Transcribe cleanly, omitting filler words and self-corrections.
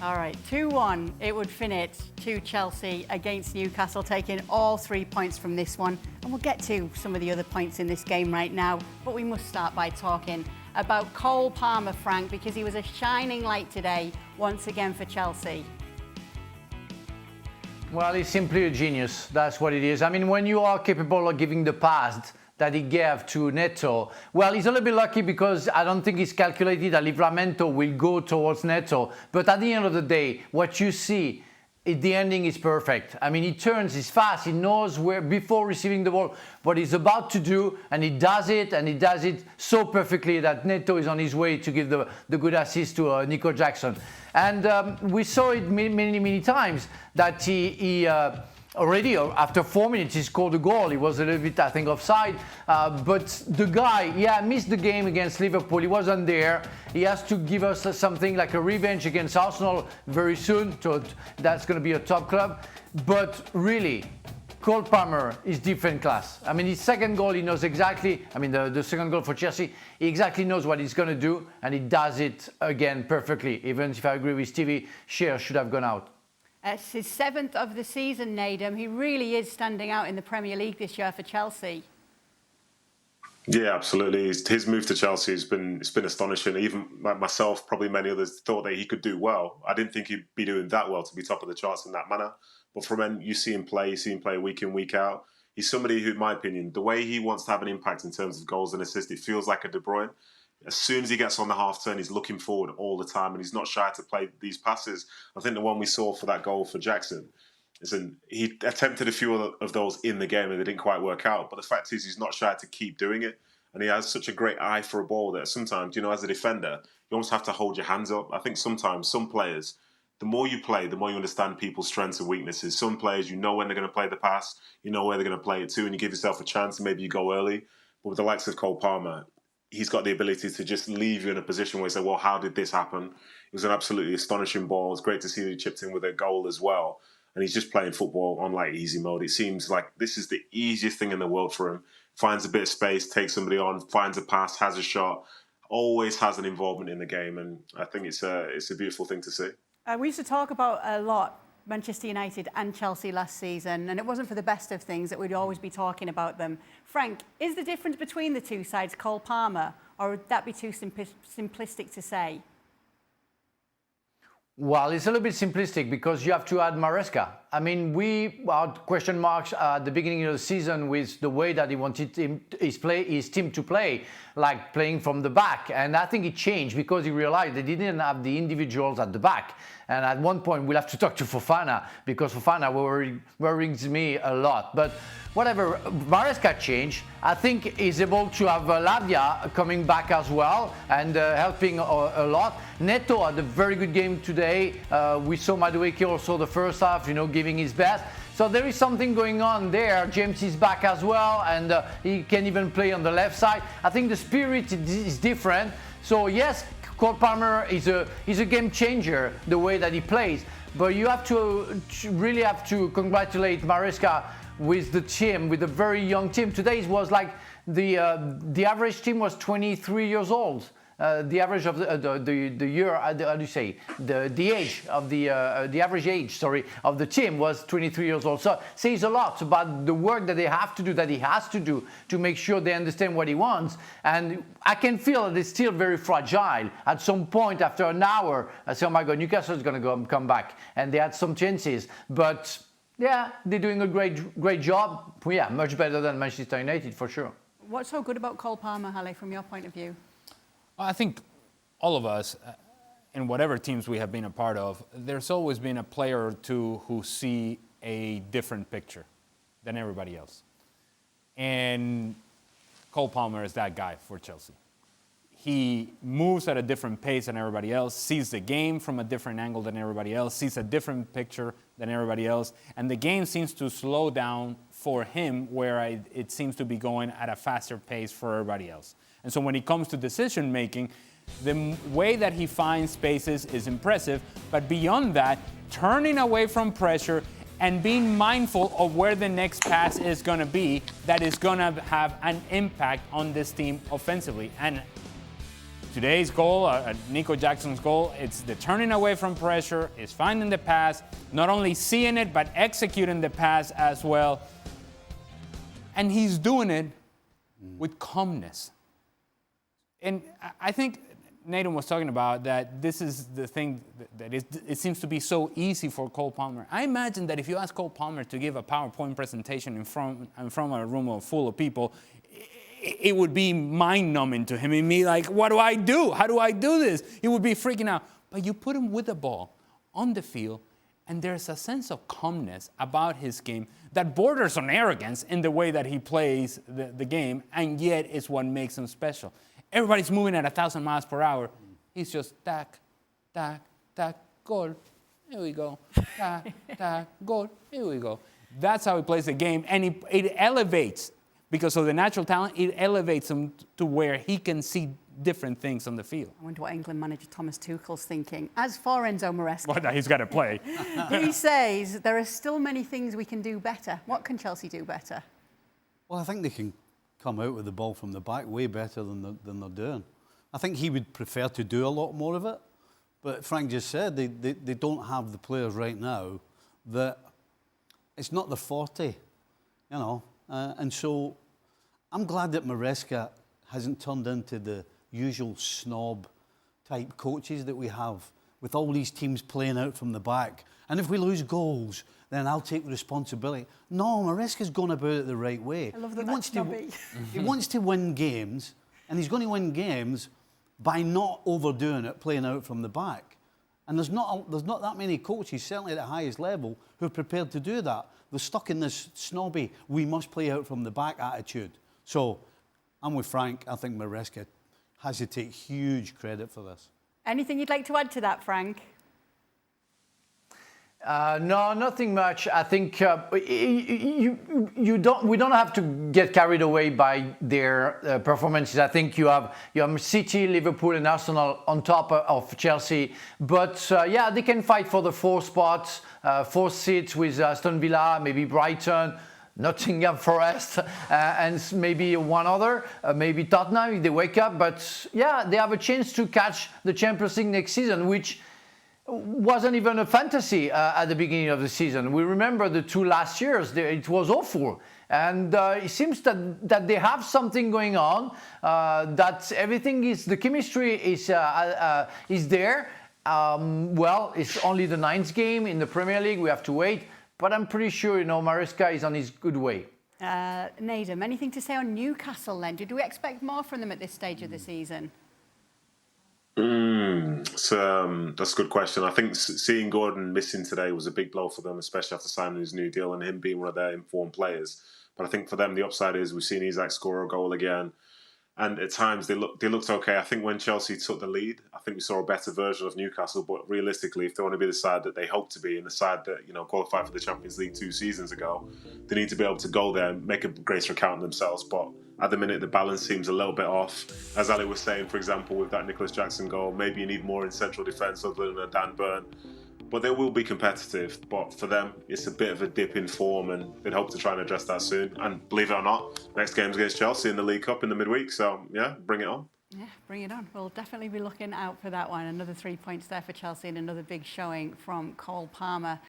All right, 2-1. It would finish to Chelsea against Newcastle, taking all 3 points from this one. And we'll get to some of the other points in this game right now. But we must start by talking about Cole Palmer, Frank, because he was a shining light today, once again for Chelsea. Well, he's simply a genius. That's what it is. I mean, when you are capable of giving the pass that he gave to Neto, well, he's a little bit lucky because I don't think he's calculated that Livramento will go towards Neto. But at the end of the day, what you see, the ending is perfect. I mean, he turns, he's fast, he knows where, before receiving the ball, what he's about to do, and he does it so perfectly that Neto is on his way to give the good assist to Nico Jackson. And we saw it many times that he already after 4 minutes he scored a goal. He was a little bit, I think, offside. But the guy, missed the game against Liverpool. He wasn't there. He has to give us something like a revenge against Arsenal very soon. So that's going to be a top club. But really, Cole Palmer is different class. I mean, his second goal, he knows exactly, the second goal for Chelsea, he exactly knows what he's going to do, and he does it again perfectly. Even if I agree with Stevie, Shearer should have gone out. It's his 7th of the season, Nadem. He really is standing out in the Premier League this year for Chelsea. Yeah, absolutely. His move to Chelsea it's been astonishing. Even myself, probably many others, thought that he could do well. I didn't think he'd be doing that well to be top of the charts in that manner. But from when you see him play week in, week out. He's somebody who, in my opinion, the way he wants to have an impact in terms of goals and assists, it feels like a De Bruyne. As soon as he gets on the half turn, he's looking forward all the time, and he's not shy to play these passes. I think the one we saw for that goal for Jackson, he attempted a few of those in the game, and they didn't quite work out. But the fact is, he's not shy to keep doing it, and he has such a great eye for a ball that sometimes, as a defender, you almost have to hold your hands up. I think sometimes some players, the more you play, the more you understand people's strengths and weaknesses. Some players, when they're going to play the pass, you know where they're going to play it to, and you give yourself a chance, and maybe you go early. But with the likes of Cole Palmer, he's got the ability to just leave you in a position where you say, well, how did this happen? It was an absolutely astonishing ball. It's great to see that he chipped in with a goal as well. And he's just playing football on easy mode. It seems like this is the easiest thing in the world for him. Finds a bit of space, takes somebody on, finds a pass, has a shot, always has an involvement in the game. And I think it's a beautiful thing to see. We used to talk about a lot Manchester United and Chelsea last season, and it wasn't for the best of things that we'd always be talking about them. Frank, is the difference between the two sides Cole Palmer, or would that be too simplistic to say? Well, it's a little bit simplistic because you have to add Maresca. I mean, we had question marks at the beginning of the season with the way that he wanted his team to play, like playing from the back. And I think it changed because he realized they didn't have the individuals at the back. And at one point, we'll have to talk to Fofana because Fofana worries me a lot. But whatever, Maresca changed. I think he's able to have Lavia coming back as well and helping a lot. Neto had a very good game today. We saw Madueke also the first half, giving his best. So there is something going on there. James is back as well, and he can even play on the left side. I think the spirit is different. So yes, Cole Palmer is a game changer the way that he plays. But you have to really have to congratulate Maresca with the team, with a very young team. Today was like the average team was 23 years old. The average of the year, how do you say, the age of the average age, of the team was 23 years old. So says a lot about the work that they have to do, that he has to do to make sure they understand what he wants. And I can feel that it's still very fragile. At some point, after an hour, I say, oh my God, Newcastle is going to come back, and they had some chances, but. Yeah, they're doing a great job. Yeah, much better than Manchester United for sure. What's so good about Cole Palmer, Halle, from your point of view? I think all of us, in whatever teams we have been a part of, there's always been a player or two who see a different picture than everybody else. And Cole Palmer is that guy for Chelsea. He moves at a different pace than everybody else, sees the game from a different angle than everybody else, sees a different picture than everybody else, and the game seems to slow down for him where it seems to be going at a faster pace for everybody else. And so when it comes to decision making, the way that he finds spaces is impressive, but beyond that, turning away from pressure and being mindful of where the next pass is going to be that is going to have an impact on this team offensively. And Today's goal, Nico Jackson's goal, it's the turning away from pressure, it's finding the pass, not only seeing it, but executing the pass as well. And he's doing it with calmness. And I think Nathan was talking about that this is the thing that it seems to be so easy for Cole Palmer. I imagine that if you ask Cole Palmer to give a PowerPoint presentation in front of a room full of people, it would be mind-numbing to him. He'd be like, what do I do? How do I do this? He would be freaking out. But you put him with the ball on the field, and there's a sense of calmness about his game that borders on arrogance in the way that he plays the game, and yet it's what makes him special. Everybody's moving at 1,000 miles per hour. He's just tack, tack, tack, goal. Here we go. Tack, tack, goal. Here we go. That's how he plays the game, and it elevates. Because of the natural talent, it elevates him to where he can see different things on the field. I wonder what England manager Thomas Tuchel's thinking. As for Enzo Maresca, Well, he's got to play. he says there are still many things we can do better. What can Chelsea do better? Well, I think they can come out with the ball from the back way better than they're doing. I think he would prefer to do a lot more of it. But Frank just said they don't have the players right now that it's not the 40, you know. And so I'm glad that Maresca hasn't turned into the usual snob-type coaches that we have with all these teams playing out from the back. And if we lose goals, then I'll take responsibility. No, Maresca's going about it the right way. I love that He wants to win games, and he's going to win games by not overdoing it, playing out from the back. And there's not that many coaches, certainly at the highest level, who are prepared to do that. They're stuck in this snobby, we must play out from the back attitude. So I'm with Frank. I think Maresca has to take huge credit for this. Anything you'd like to add to that, Frank? No, nothing much. I think we don't have to get carried away by their performances. I think you have City, Liverpool, and Arsenal on top of Chelsea. But yeah, they can fight for the 4 spots, 4 seats with Aston Villa, maybe Brighton, Nottingham Forest, and maybe one other, maybe Tottenham if they wake up. But yeah, they have a chance to catch the Champions League next season, which wasn't even a fantasy at the beginning of the season. We remember the 2 last years. It was awful. And it seems that they have something going on, that everything is, the chemistry is there. Well, it's only the 9th game in the Premier League. We have to wait. But I'm pretty sure, Maresca is on his good way. Nadem, anything to say on Newcastle then? Did we expect more from them at this stage of the season? That's a good question. I think seeing Gordon missing today was a big blow for them, especially after signing his new deal and him being one of their informed players. But I think for them, the upside is we've seen Isak score a goal again. And at times they looked okay. I think when Chelsea took the lead, I think we saw a better version of Newcastle. But realistically, if they want to be the side that they hope to be and the side that qualified for the Champions League 2 seasons ago, they need to be able to go there and make a greater account of themselves. But at the minute, the balance seems a little bit off. As Ali was saying, for example, with that Nicholas Jackson goal, maybe you need more in central defence other than a Dan Burn. But they will be competitive. But for them, it's a bit of a dip in form, and they'd hope to try and address that soon. And believe it or not, next game's against Chelsea in the League Cup in the midweek. So, yeah, bring it on. Yeah, bring it on. We'll definitely be looking out for that one. Another 3 points there for Chelsea and another big showing from Cole Palmer.